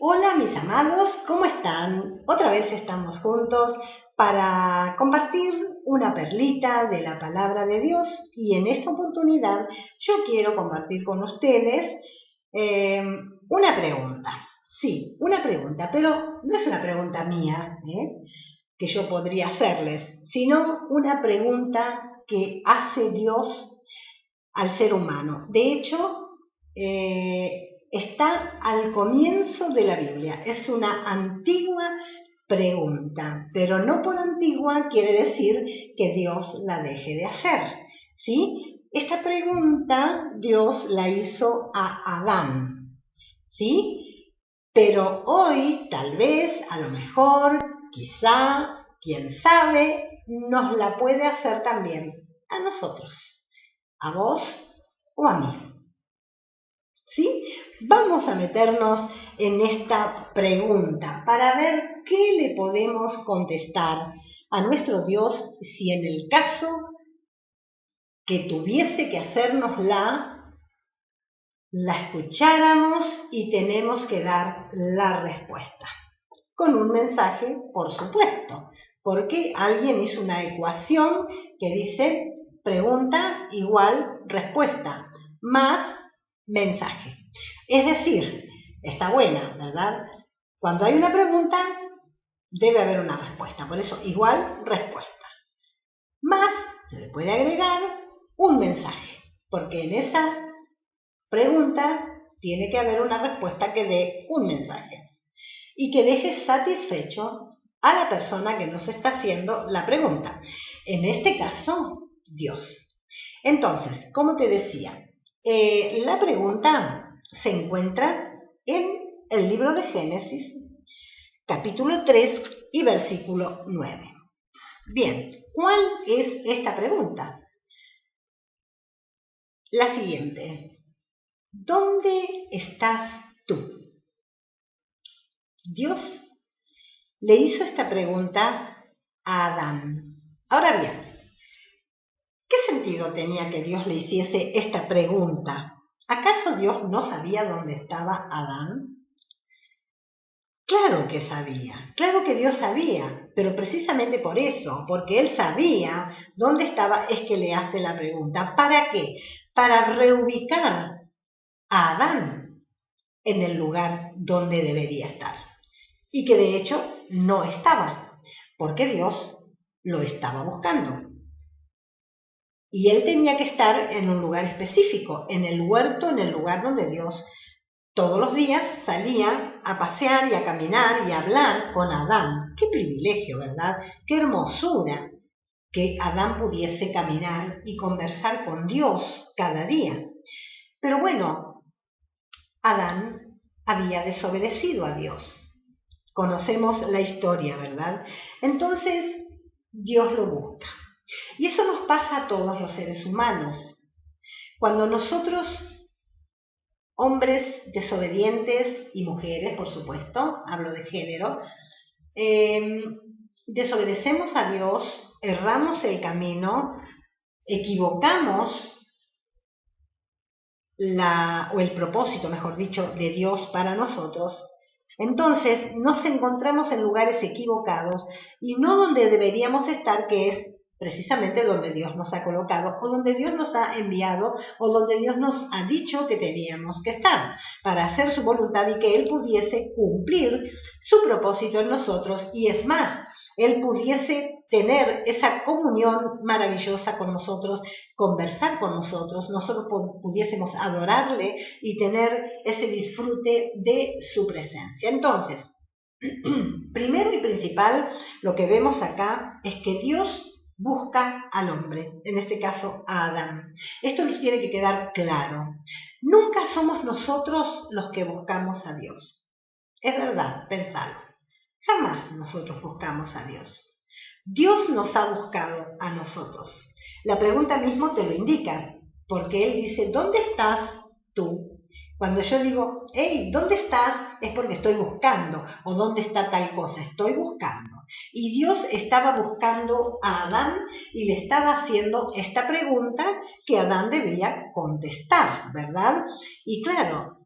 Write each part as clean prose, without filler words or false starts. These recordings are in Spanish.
Hola mis amados, ¿cómo están? Otra vez estamos juntos para compartir una perlita de la palabra de Dios y en esta oportunidad yo quiero compartir con ustedes una pregunta. Sí, una pregunta, pero no es una pregunta mía que yo podría hacerles, sino una pregunta que hace Dios al ser humano. De hecho, está al comienzo de la Biblia. Es una antigua pregunta, pero no por antigua quiere decir que Dios la deje de hacer, ¿sí? Esta pregunta Dios la hizo a Adán, ¿sí? Pero hoy, tal vez, a lo mejor, quizá, quién sabe, nos la puede hacer también a nosotros, a vos o a mí. ¿Sí? Vamos a meternos en esta pregunta para ver qué le podemos contestar a nuestro Dios si en el caso que tuviese que hacernos la escucháramos y tenemos que dar la respuesta. Con un mensaje, por supuesto, porque alguien hizo una ecuación que dice pregunta igual respuesta más mensaje. Es decir, está buena, ¿verdad? Cuando hay una pregunta, debe haber una respuesta. Por eso, igual respuesta. Más, se le puede agregar un mensaje, porque en esa pregunta tiene que haber una respuesta que dé un mensaje y que deje satisfecho a la persona que nos está haciendo la pregunta. En este caso, Dios. Entonces, como te decía, la pregunta se encuentra en el libro de Génesis, capítulo 3 y versículo 9. Bien, ¿cuál es esta pregunta? La siguiente. ¿Dónde estás tú? Dios le hizo esta pregunta a Adán. Ahora bien, ¿qué sentido tenía que Dios le hiciese esta pregunta? ¿Acaso Dios no sabía dónde estaba Adán? Claro que sabía, claro que Dios sabía, pero precisamente por eso, porque Él sabía dónde estaba, es que le hace la pregunta. ¿Para qué? Para reubicar a Adán en el lugar donde debería estar. Y que de hecho no estaba, porque Dios lo estaba buscando. Y él tenía que estar en un lugar específico, en el huerto, en el lugar donde Dios todos los días salía a pasear y a caminar y a hablar con Adán. Qué privilegio, ¿verdad? Qué hermosura que Adán pudiese caminar y conversar con Dios cada día. Pero bueno, Adán había desobedecido a Dios. Conocemos la historia, ¿verdad? Entonces, Dios lo busca. Y eso nos pasa a todos los seres humanos. Cuando nosotros, hombres desobedientes y mujeres, por supuesto, hablo de género, desobedecemos a Dios, erramos el camino, equivocamos o el propósito, mejor dicho, de Dios para nosotros, entonces nos encontramos en lugares equivocados y no donde deberíamos estar, que es precisamente donde Dios nos ha colocado o donde Dios nos ha enviado o donde Dios nos ha dicho que teníamos que estar para hacer su voluntad y que Él pudiese cumplir su propósito en nosotros y es más, Él pudiese tener esa comunión maravillosa con nosotros, conversar con nosotros, nosotros pudiésemos adorarle y tener ese disfrute de su presencia. Entonces, primero y principal, lo que vemos acá es que Dios busca al hombre, en este caso a Adán. Esto nos tiene que quedar claro. Nunca somos nosotros los que buscamos a Dios. Es verdad, pensalo. Jamás nosotros buscamos a Dios. Dios nos ha buscado a nosotros. La pregunta mismo te lo indica, porque Él dice, ¿dónde estás tú? Cuando yo digo, hey, ¿dónde estás? Es porque estoy buscando, o ¿dónde está tal cosa? Estoy buscando. Y Dios estaba buscando a Adán y le estaba haciendo esta pregunta que Adán debía contestar, ¿verdad? Y claro,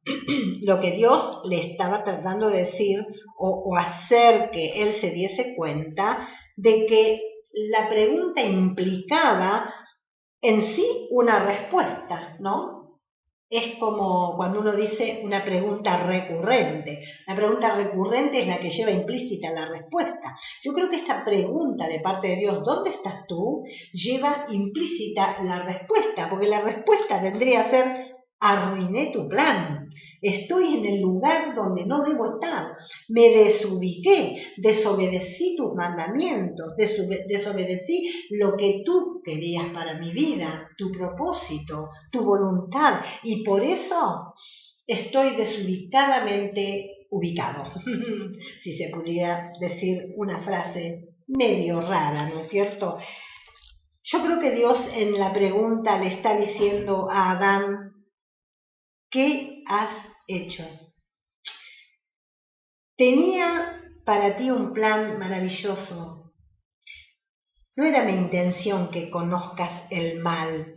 lo que Dios le estaba tratando de decir o hacer que él se diese cuenta de que la pregunta implicaba en sí una respuesta, ¿no? Es como cuando uno dice una pregunta recurrente. La pregunta recurrente es la que lleva implícita la respuesta. Yo creo que esta pregunta de parte de Dios, ¿dónde estás tú?, lleva implícita la respuesta, porque la respuesta tendría que ser, arruiné tu plan. Estoy en el lugar donde no debo estar. Me desubiqué, desobedecí tus mandamientos, desobedecí lo que tú querías para mi vida, tu propósito, tu voluntad. Y por eso estoy desubicadamente ubicado. Si se pudiera decir una frase medio rara, ¿no es cierto? Yo creo que Dios en la pregunta le está diciendo a Adán, ¿qué has hecho? Tenía para ti un plan maravilloso. No era mi intención que conozcas el mal.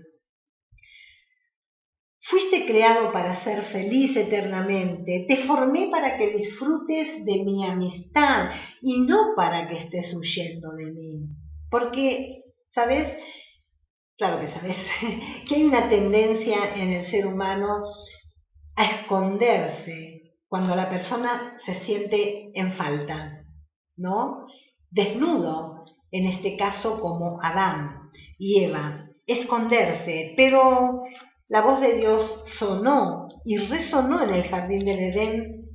Fuiste creado para ser feliz eternamente. Te formé para que disfrutes de mi amistad y no para que estés huyendo de mí. Porque, ¿sabes? Claro que sabes, que hay una tendencia en el ser humano a esconderse cuando la persona se siente en falta, ¿no? Desnudo, en este caso como Adán y Eva, esconderse, pero la voz de Dios sonó y resonó en el jardín del Edén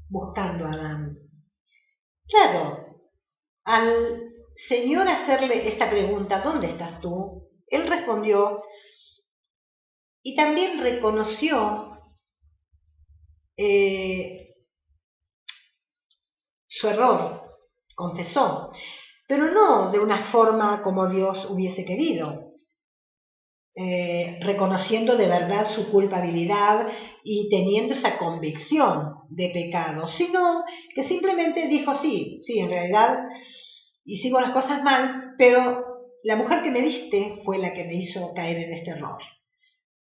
buscando a Adán. Claro, al Señor hacerle esta pregunta, ¿dónde estás tú?, él respondió y también reconoció su error, confesó, pero no de una forma como Dios hubiese querido, reconociendo de verdad su culpabilidad y teniendo esa convicción de pecado, sino que simplemente dijo, sí, en realidad hicimos las cosas mal, pero la mujer que me diste fue la que me hizo caer en este error.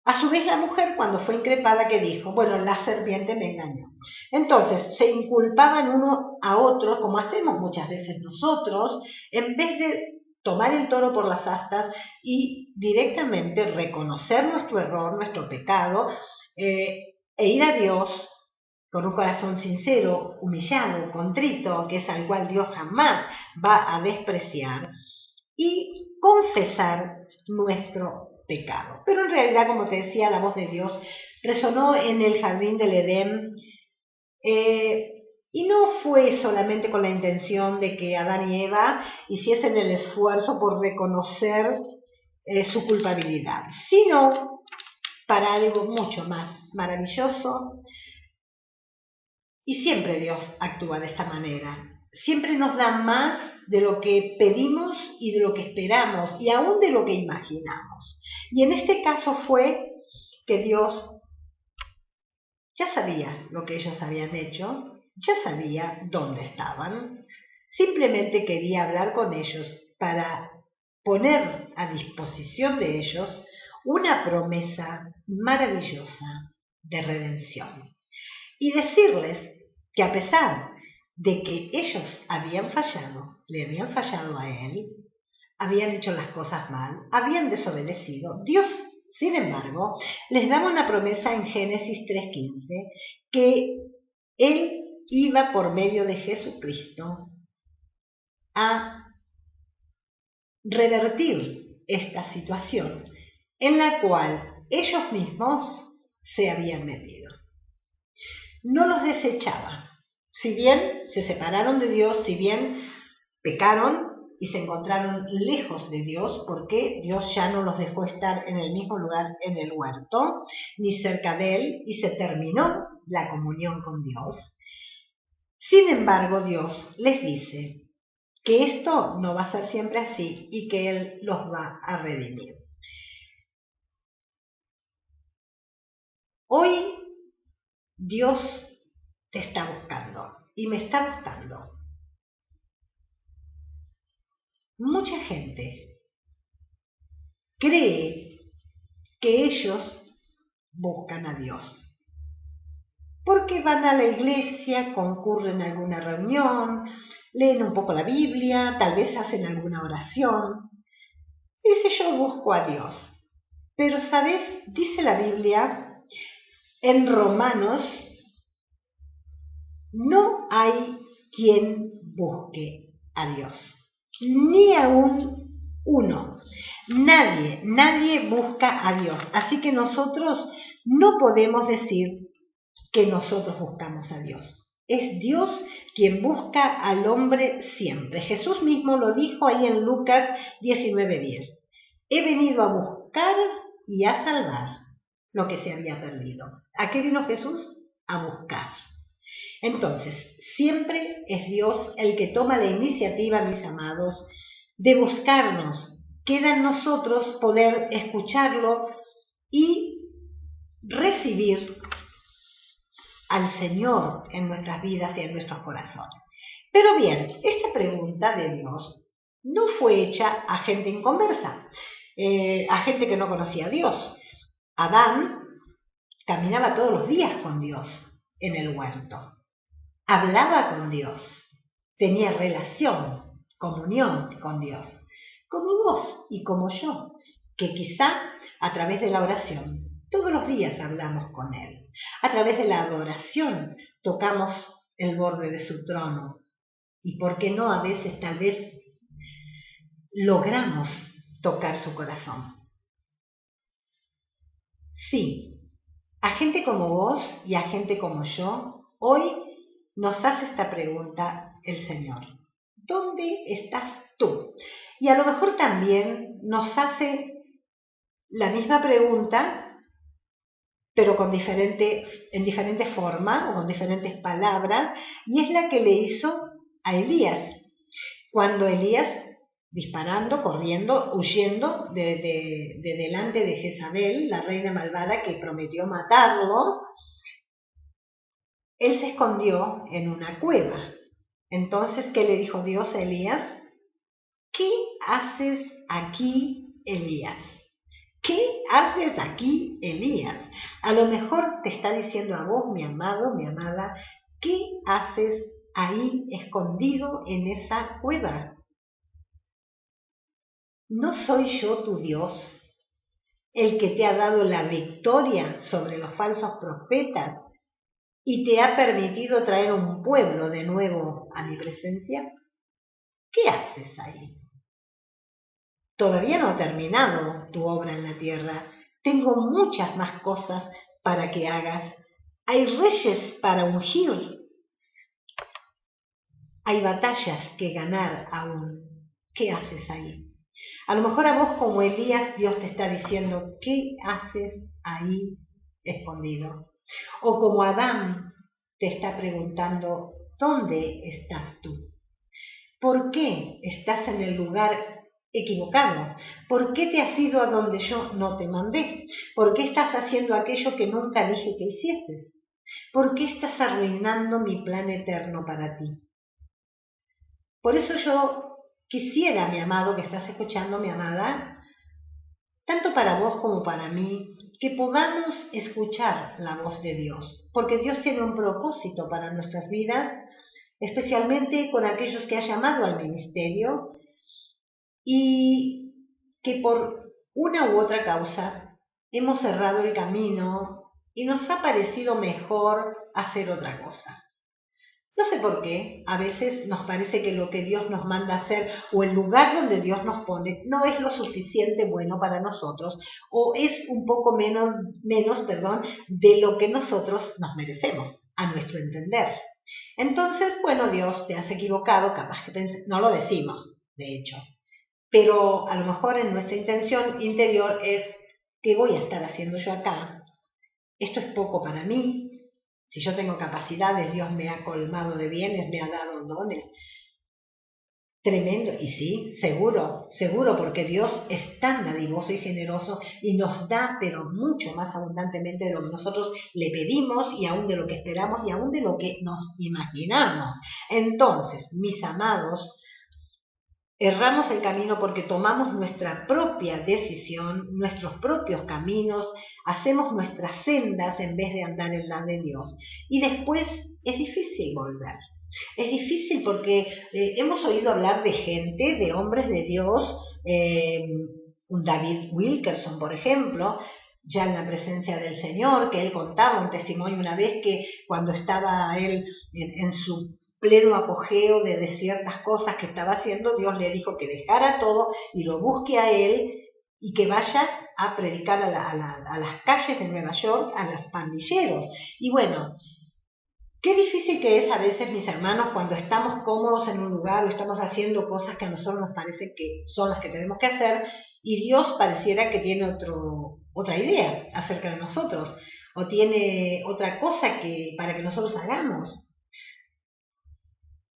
A su vez la mujer, cuando fue increpada, que dijo, bueno, la serpiente me engañó. Entonces se inculpaban uno a otros, como hacemos muchas veces nosotros, en vez de tomar el toro por las astas y directamente reconocer nuestro error, nuestro pecado, e ir a Dios con un corazón sincero, humillado, contrito, que es al cual Dios jamás va a despreciar, y confesar nuestro pecado. Pero en realidad, como te decía, la voz de Dios resonó en el jardín del Edén, y no fue solamente con la intención de que Adán y Eva hiciesen el esfuerzo por reconocer su culpabilidad, sino para algo mucho más maravilloso. Y siempre Dios actúa de esta manera. Siempre nos da más de lo que pedimos y de lo que esperamos y aún de lo que imaginamos. Y en este caso fue que Dios ya sabía lo que ellos habían hecho, ya sabía dónde estaban. Simplemente quería hablar con ellos para poner a disposición de ellos una promesa maravillosa de redención. Y decirles que a pesar de que ellos habían fallado, le habían fallado a él, habían hecho las cosas mal, habían desobedecido, Dios, sin embargo, les daba una promesa en Génesis 3:15, que él iba por medio de Jesucristo a revertir esta situación en la cual ellos mismos se habían metido. No los desechaba. Si bien se separaron de Dios, si bien pecaron y se encontraron lejos de Dios, porque Dios ya no los dejó estar en el mismo lugar en el huerto, ni cerca de él, y se terminó la comunión con Dios. Sin embargo, Dios les dice que esto no va a ser siempre así y que Él los va a redimir. Hoy Dios te está buscando y me está buscando. Mucha gente cree que ellos buscan a Dios. porque van a la iglesia, concurren a alguna reunión, leen un poco la Biblia, tal vez hacen alguna oración. Dice, yo busco a Dios. Pero, ¿sabes? Dice la Biblia en Romanos, no hay quien busque a Dios, ni aún uno. Nadie busca a Dios. Así que nosotros no podemos decir que nosotros buscamos a Dios. Es Dios quien busca al hombre siempre. Jesús mismo lo dijo ahí en Lucas 19:10. He venido a buscar y a salvar lo que se había perdido. ¿A qué vino Jesús? A buscar. Entonces, siempre es Dios el que toma la iniciativa, mis amados, de buscarnos. Queda en nosotros poder escucharlo y recibir al Señor en nuestras vidas y en nuestros corazones. Pero bien, esta pregunta de Dios no fue hecha a gente inconversa, a gente que no conocía a Dios. Adán caminaba todos los días con Dios en el huerto, hablaba con Dios, tenía relación, comunión con Dios, como vos y como yo, que quizá a través de la oración todos los días hablamos con Él. A través de la adoración tocamos el borde de su trono. Y por qué no, a veces tal vez logramos tocar su corazón. Sí, a gente como vos y a gente como yo, hoy nos hace esta pregunta el Señor. ¿Dónde estás tú? Y a lo mejor también nos hace la misma pregunta, pero en diferente forma o con diferentes palabras, y es la que le hizo a Elías. Cuando Elías, disparando, corriendo, huyendo de delante de Jezabel, la reina malvada que prometió matarlo, él se escondió en una cueva. Entonces, ¿qué le dijo Dios a Elías? ¿Qué haces aquí, Elías? ¿Qué haces aquí, Elías? A lo mejor te está diciendo a vos, mi amado, mi amada, ¿qué haces ahí escondido en esa cueva? ¿No soy yo tu Dios, el que te ha dado la victoria sobre los falsos profetas y te ha permitido traer un pueblo de nuevo a mi presencia? ¿Qué haces ahí? Todavía no ha terminado tu obra en la tierra. Tengo muchas más cosas para que hagas. Hay reyes para ungir. Hay batallas que ganar aún. ¿Qué haces ahí? A lo mejor a vos como Elías Dios te está diciendo, ¿qué haces ahí escondido? O como Adán te está preguntando, ¿dónde estás tú? ¿Por qué estás en el lugar equivocado? ¿Por qué te has ido a donde yo no te mandé? ¿Por qué estás haciendo aquello que nunca dije que hicieses? ¿Por qué estás arruinando mi plan eterno para ti? Por eso yo quisiera, mi amado que estás escuchando, mi amada, tanto para vos como para mí, que podamos escuchar la voz de Dios, porque Dios tiene un propósito para nuestras vidas, especialmente con aquellos que ha llamado al ministerio y que por una u otra causa hemos cerrado el camino y nos ha parecido mejor hacer otra cosa. No sé por qué, a veces nos parece que lo que Dios nos manda hacer o el lugar donde Dios nos pone no es lo suficiente bueno para nosotros o es un poco menos, de lo que nosotros nos merecemos, a nuestro entender. Entonces, bueno, Dios, te has equivocado, capaz que no lo decimos, de hecho, pero a lo mejor en nuestra intención interior es, ¿qué voy a estar haciendo yo acá? Esto es poco para mí. Si yo tengo capacidades, Dios me ha colmado de bienes, me ha dado dones. Tremendo. Y sí, seguro, porque Dios es tan dadivoso y generoso y nos da, pero mucho más abundantemente de lo que nosotros le pedimos y aún de lo que esperamos y aún de lo que nos imaginamos. Entonces, mis amados, erramos el camino porque tomamos nuestra propia decisión, nuestros propios caminos, hacemos nuestras sendas en vez de andar en la de Dios. Y después es difícil volver. Es difícil porque hemos oído hablar de gente, de hombres de Dios, un David Wilkerson, por ejemplo, ya en la presencia del Señor, que él contaba un testimonio una vez que cuando estaba él en su pleno apogeo de ciertas cosas que estaba haciendo, Dios le dijo que dejara todo y lo busque a él y que vaya a predicar a las calles de Nueva York, a los pandilleros. Y bueno, qué difícil que es a veces, mis hermanos, cuando estamos cómodos en un lugar o estamos haciendo cosas que a nosotros nos parece que son las que tenemos que hacer y Dios pareciera que tiene otra idea acerca de nosotros o tiene otra cosa para que nosotros hagamos.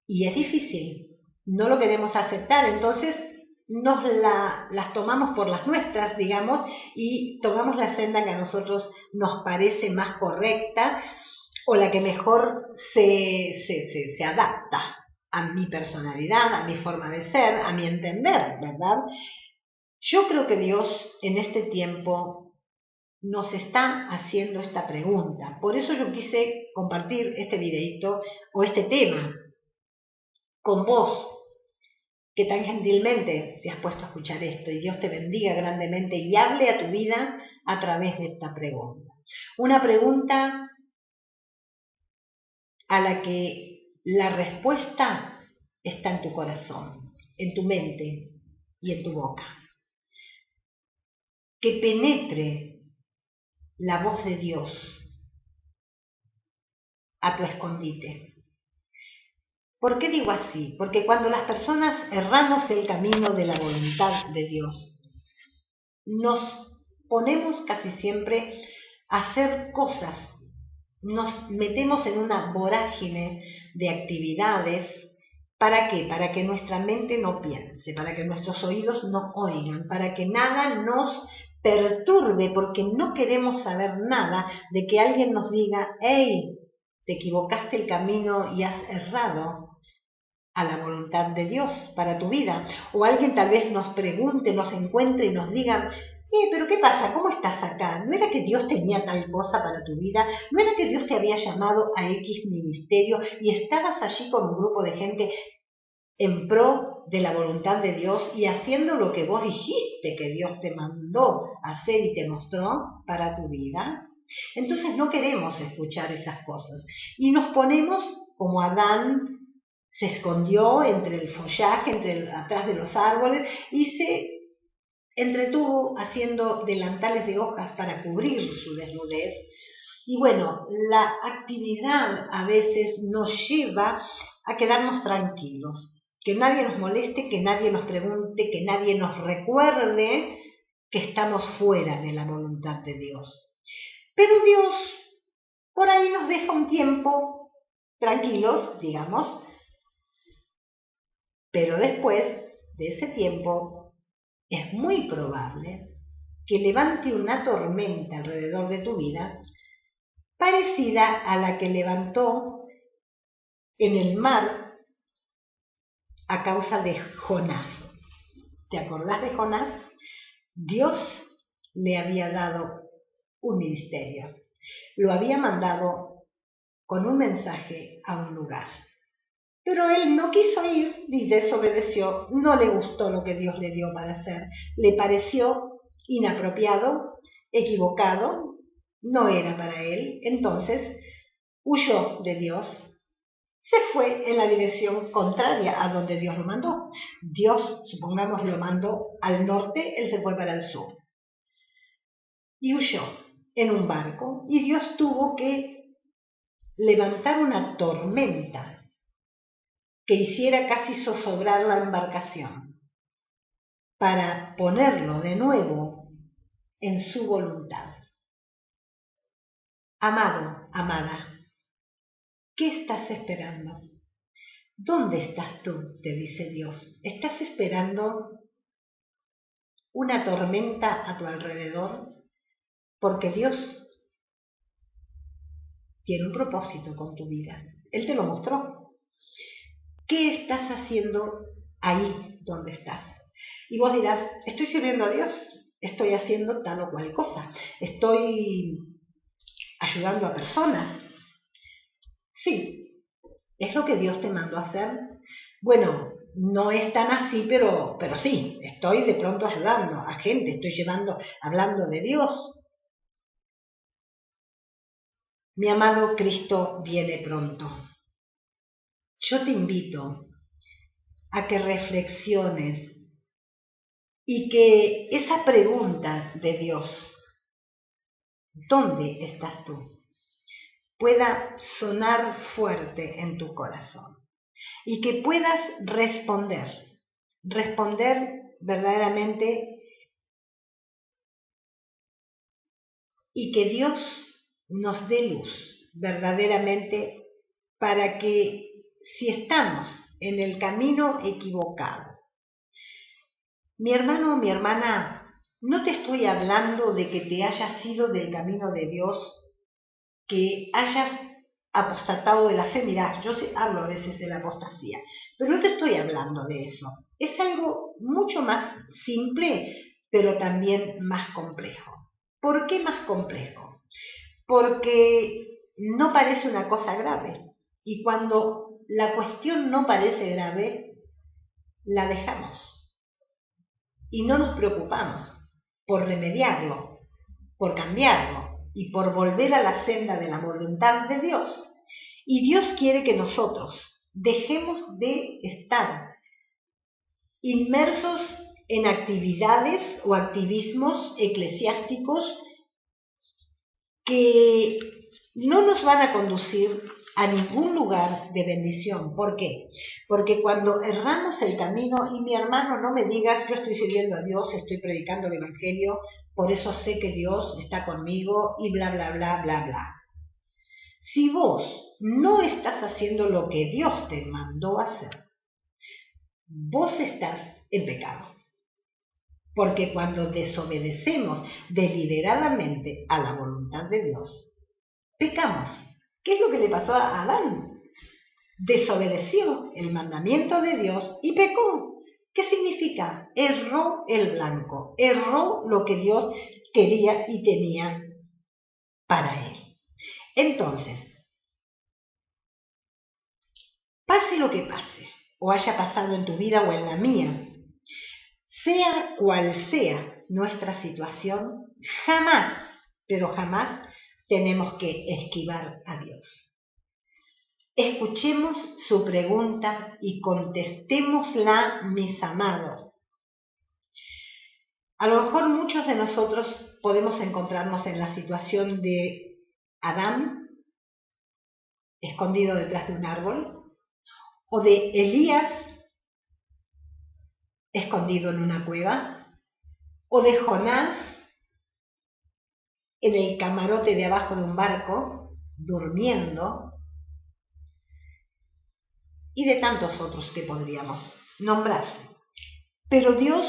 Y es difícil, no lo queremos aceptar, entonces las tomamos por las nuestras, digamos, y tomamos la senda que a nosotros nos parece más correcta o la que mejor se adapta a mi personalidad, a mi forma de ser, a mi entender, ¿verdad? Yo creo que Dios en este tiempo nos está haciendo esta pregunta. Por eso yo quise compartir este videito o este tema con vos, que tan gentilmente te has puesto a escuchar esto, y Dios te bendiga grandemente y hable a tu vida a través de esta pregunta. Una pregunta a la que la respuesta está en tu corazón, en tu mente y en tu boca. Que penetre la voz de Dios a tu escondite. ¿Por qué digo así? Porque cuando las personas erramos el camino de la voluntad de Dios, nos ponemos casi siempre a hacer cosas, nos metemos en una vorágine de actividades. ¿Para qué? Para que nuestra mente no piense, para que nuestros oídos no oigan, para que nada nos perturbe, porque no queremos saber nada de que alguien nos diga, hey, te equivocaste el camino y has errado a la voluntad de Dios para tu vida. O alguien tal vez nos pregunte, nos encuentre y nos diga, pero ¿qué pasa? ¿Cómo estás acá? ¿No era que Dios tenía tal cosa para tu vida? ¿No era que Dios te había llamado a X ministerio y estabas allí con un grupo de gente en pro de la voluntad de Dios y haciendo lo que vos dijiste que Dios te mandó hacer y te mostró para tu vida? Entonces no queremos escuchar esas cosas y nos ponemos como Adán se escondió entre el follaje, atrás de los árboles y se entretuvo haciendo delantales de hojas para cubrir su desnudez. Y bueno, la actividad a veces nos lleva a quedarnos tranquilos, que nadie nos moleste, que nadie nos pregunte, que nadie nos recuerde que estamos fuera de la voluntad de Dios. Pero Dios por ahí nos deja un tiempo tranquilos, digamos, pero después de ese tiempo es muy probable que levante una tormenta alrededor de tu vida parecida a la que levantó en el mar a causa de Jonás. ¿Te acordás de Jonás? Dios le había dado un ministerio. Lo había mandado con un mensaje a un lugar. Pero él no quiso ir y desobedeció, no le gustó lo que Dios le dio para hacer, le pareció inapropiado, equivocado, no era para él, entonces huyó de Dios, se fue en la dirección contraria a donde Dios lo mandó. Dios, supongamos, lo mandó al norte, él se fue para el sur y huyó en un barco y Dios tuvo que levantar una tormenta que hiciera casi zozobrar la embarcación, para ponerlo de nuevo en su voluntad. Amado, amada, ¿qué estás esperando? ¿Dónde estás tú? Te dice Dios. ¿Estás esperando una tormenta a tu alrededor? Porque Dios tiene un propósito con tu vida. Él te lo mostró. ¿Qué estás haciendo ahí donde estás. Y vos dirás, estoy sirviendo a Dios, estoy haciendo tal o cual cosa, estoy ayudando a personas. Sí, es lo que Dios te mandó a hacer. Bueno, no es tan así, pero sí, estoy de pronto ayudando a gente, estoy hablando de Dios. Mi amado, Cristo viene pronto. Yo te invito a que reflexiones y que esa pregunta de Dios, ¿dónde estás tú?, pueda sonar fuerte en tu corazón y que puedas responder verdaderamente, y que Dios nos dé luz verdaderamente para que, si estamos en el camino equivocado, mi hermano o mi hermana, no te estoy hablando de que te hayas ido del camino de Dios, que hayas apostatado de la fe. Mirá, yo hablo a veces de la apostasía, pero no te estoy hablando de eso. Es algo mucho más simple, pero también más complejo. ¿Por qué más complejo? Porque no parece una cosa grave, y cuando la cuestión no parece grave, la dejamos y no nos preocupamos por remediarlo, por cambiarlo y por volver a la senda de la voluntad de Dios. Y Dios quiere que nosotros dejemos de estar inmersos en actividades o activismos eclesiásticos que no nos van a conducir a ningún lugar de bendición. ¿Por qué? Porque cuando erramos el camino, y mi hermano, no me digas, yo estoy sirviendo a Dios, estoy predicando el Evangelio, por eso sé que Dios está conmigo y bla, bla, bla, bla, bla. Si vos no estás haciendo lo que Dios te mandó a hacer, vos estás en pecado. Porque cuando desobedecemos deliberadamente a la voluntad de Dios, pecamos. ¿Qué es lo que le pasó a Adán? Desobedeció el mandamiento de Dios y pecó. ¿Qué significa? Erró el blanco, erró lo que Dios quería y tenía para él. Entonces, pase lo que pase, o haya pasado en tu vida o en la mía, sea cual sea nuestra situación, jamás, pero jamás tenemos que esquivar a Dios. Escuchemos su pregunta y contestémosla, mis amados. A lo mejor muchos de nosotros podemos encontrarnos en la situación de Adán, escondido detrás de un árbol, o de Elías, escondido en una cueva, o de Jonás, en el camarote de abajo de un barco, durmiendo, y de tantos otros que podríamos nombrar. Pero Dios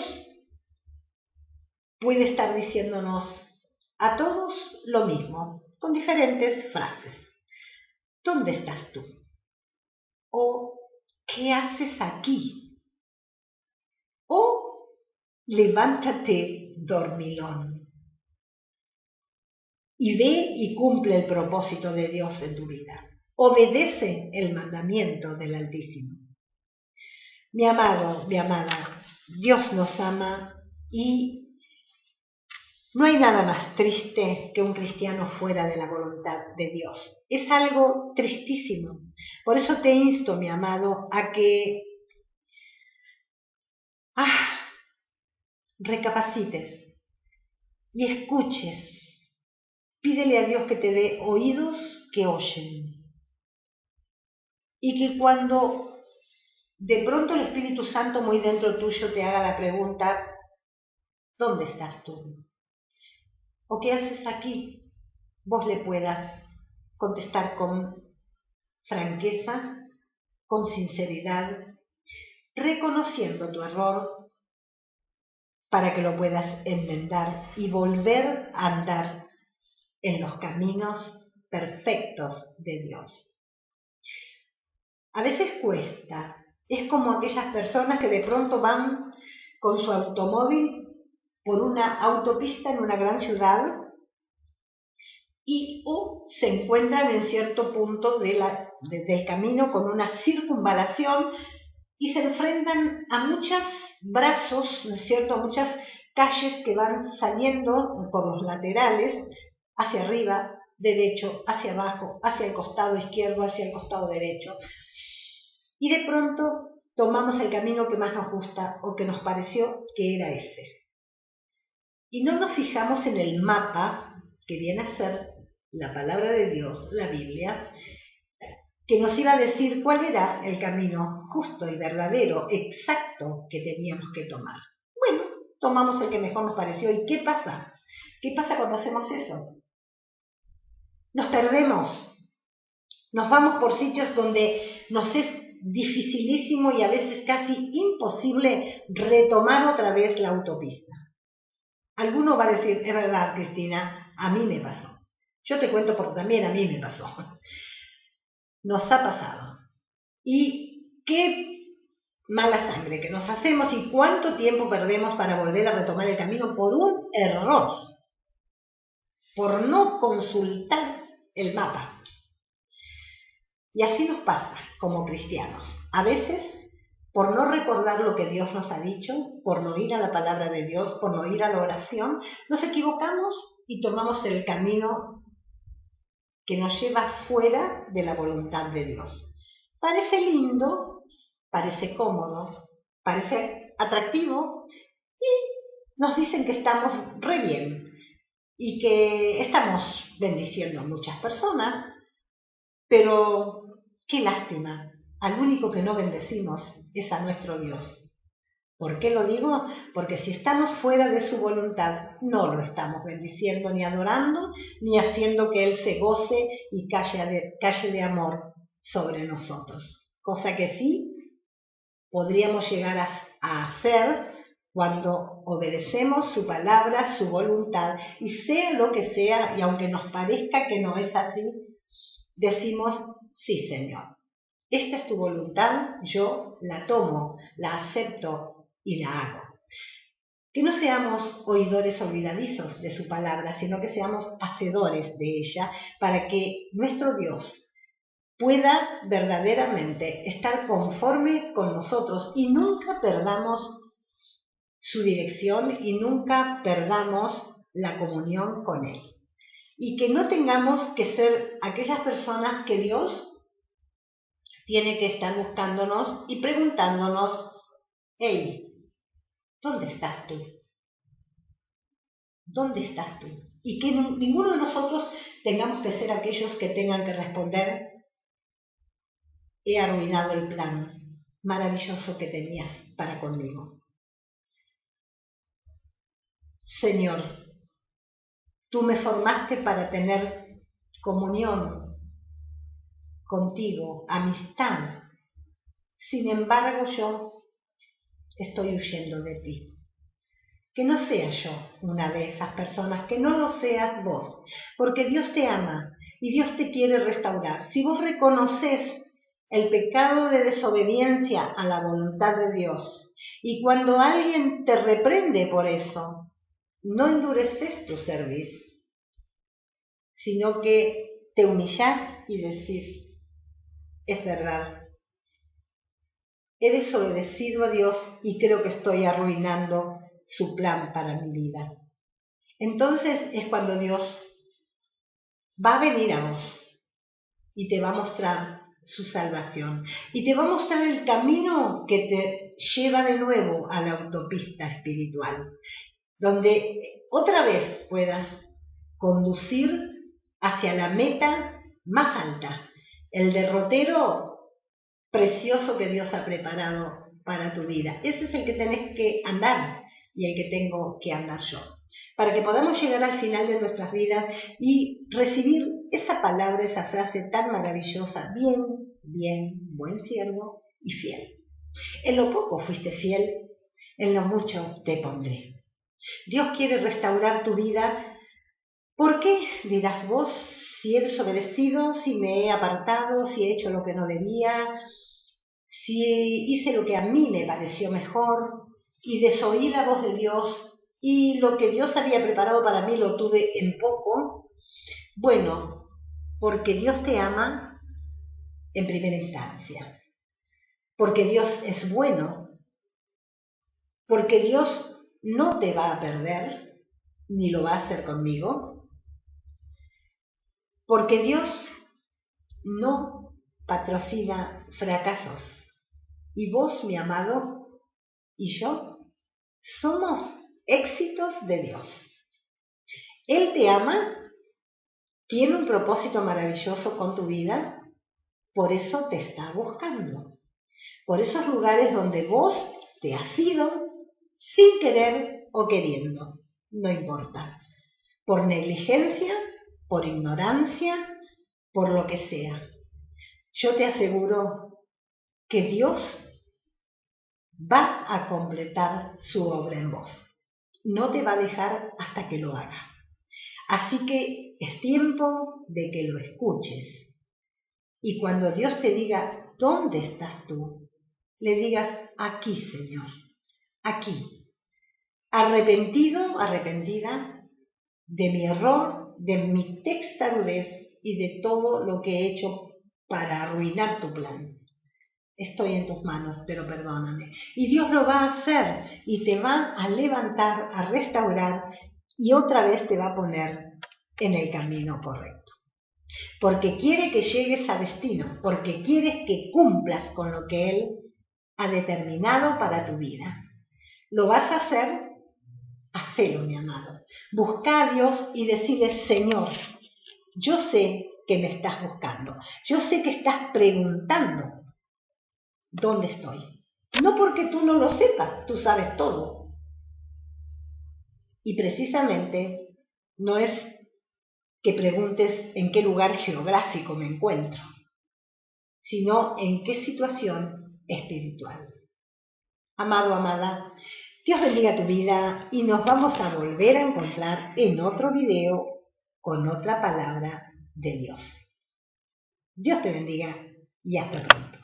puede estar diciéndonos a todos lo mismo, con diferentes frases. ¿Dónde estás tú? ¿O qué haces aquí? ¿O levántate, dormilón, y ve y cumple el propósito de Dios en tu vida? Obedece el mandamiento del Altísimo. Mi amado, mi amada, Dios nos ama y no hay nada más triste que un cristiano fuera de la voluntad de Dios. Es algo tristísimo. Por eso te insto, mi amado, a que recapacites y escuches. Pídele a Dios que te dé oídos que oyen. Y que cuando de pronto el Espíritu Santo muy dentro tuyo te haga la pregunta, ¿dónde estás tú? ¿O qué haces aquí? Vos le puedas contestar con franqueza, con sinceridad, reconociendo tu error para que lo puedas enmendar y volver a andar en los caminos perfectos de Dios. A veces cuesta, Es como aquellas personas que de pronto van con su automóvil por una autopista en una gran ciudad y o se encuentran en cierto punto del camino con una circunvalación y se enfrentan a muchos brazos, ¿no es cierto?, a muchas calles que van saliendo por los laterales, hacia arriba, derecho, hacia abajo, hacia el costado izquierdo, hacia el costado derecho. Y de pronto tomamos el camino que más nos gusta o que nos pareció que era ese. Y no nos fijamos en el mapa, que viene a ser la palabra de Dios, la Biblia, que nos iba a decir cuál era el camino justo y verdadero, exacto, que teníamos que tomar. Bueno, tomamos el que mejor nos pareció. ¿Y qué pasa? ¿Qué pasa cuando hacemos eso? Nos perdemos. Nos vamos por sitios donde nos es dificilísimo y a veces casi imposible retomar otra vez la autopista. Alguno va a decir, es verdad, Cristina, a mí me pasó. Yo te cuento porque también a mí me pasó. Nos ha pasado. Y qué mala sangre que nos hacemos y cuánto tiempo perdemos para volver a retomar el camino por un error, por no consultar el mapa. Y así nos pasa como cristianos. A veces, por no recordar lo que Dios nos ha dicho, por no ir a la palabra de Dios, por no ir a la oración, nos equivocamos y tomamos el camino que nos lleva fuera de la voluntad de Dios. Parece lindo, parece cómodo, parece atractivo y nos dicen que estamos re bien y que estamos bendiciendo a muchas personas, pero qué lástima, al único que no bendecimos es a nuestro Dios. ¿Por qué lo digo? Porque si estamos fuera de su voluntad, no lo estamos bendiciendo ni adorando, ni haciendo que Él se goce y calle de amor sobre nosotros. Cosa que sí podríamos llegar a hacer cuando obedecemos su palabra, su voluntad, y sea lo que sea, y aunque nos parezca que no es así, decimos, sí, Señor, esta es tu voluntad, yo la tomo, la acepto y la hago. Que no seamos oidores olvidadizos de su palabra, sino que seamos hacedores de ella, para que nuestro Dios pueda verdaderamente estar conforme con nosotros y nunca perdamos su dirección y nunca perdamos la comunión con Él. Y que no tengamos que ser aquellas personas que Dios tiene que estar buscándonos y preguntándonos, hey, ¿dónde estás tú? ¿Dónde estás tú? Y que ninguno de nosotros tengamos que ser aquellos que tengan que responder, he arruinado el plan maravilloso que tenías para conmigo. Señor, tú me formaste para tener comunión contigo, amistad. Sin embargo, yo estoy huyendo de ti. Que no sea yo una de esas personas, que no lo seas vos, porque Dios te ama y Dios te quiere restaurar. Si vos reconoces el pecado de desobediencia a la voluntad de Dios y cuando alguien te reprende por eso, no endureces tu cerviz, sino que te humillás y decís, es verdad, he desobedecido a Dios y creo que estoy arruinando su plan para mi vida. Entonces es cuando Dios va a venir a vos y te va a mostrar su salvación y te va a mostrar el camino que te lleva de nuevo a la autopista espiritual, donde otra vez puedas conducir hacia la meta más alta, el derrotero precioso que Dios ha preparado para tu vida. Ese es el que tenés que andar y el que tengo que andar yo, para que podamos llegar al final de nuestras vidas y recibir esa palabra, esa frase tan maravillosa, bien, bien, buen siervo y fiel. En lo poco fuiste fiel, en lo mucho te pondré. Dios quiere restaurar tu vida. ¿Por qué? Dirás vos, si he desobedecido, si me he apartado, si he hecho lo que no debía. si hice lo que a mí me pareció mejor y desoí la voz de Dios y lo que Dios había preparado para mí lo tuve en poco, bueno, porque Dios te ama en primera instancia, porque Dios es bueno, porque Dios no te va a perder, ni lo va a hacer conmigo, porque Dios no patrocina fracasos. Y vos, mi amado, y yo somos éxitos de Dios. Él te ama, tiene un propósito maravilloso con tu vida, por eso te está buscando. Por esos lugares donde vos te has ido sin querer o queriendo, no importa. Por negligencia, por ignorancia, por lo que sea. Yo te aseguro que Dios va a completar su obra en vos. No te va a dejar hasta que lo haga. Así que es tiempo de que lo escuches. Y cuando Dios te diga, ¿dónde estás tú? Le digas, aquí, Señor, aquí. Arrepentido, arrepentida de mi error, de mi testarudez y de todo lo que he hecho para arruinar tu plan. Estoy en tus manos, pero perdóname. Y Dios lo va a hacer y te va a levantar, a restaurar y otra vez te va a poner en el camino correcto. Porque quiere que llegues a destino, porque quiere que cumplas con lo que Él ha determinado para tu vida. ¿Lo vas a hacer? Hacelo, mi amado. Busca a Dios y decirle, Señor, yo sé que me estás buscando. Yo sé que estás preguntando dónde estoy. No porque tú no lo sepas, tú sabes todo. Y precisamente no es que preguntes en qué lugar geográfico me encuentro, sino en qué situación espiritual. Amado, amada, Dios bendiga tu vida y nos vamos a volver a encontrar en otro video con otra palabra de Dios. Dios te bendiga y hasta pronto.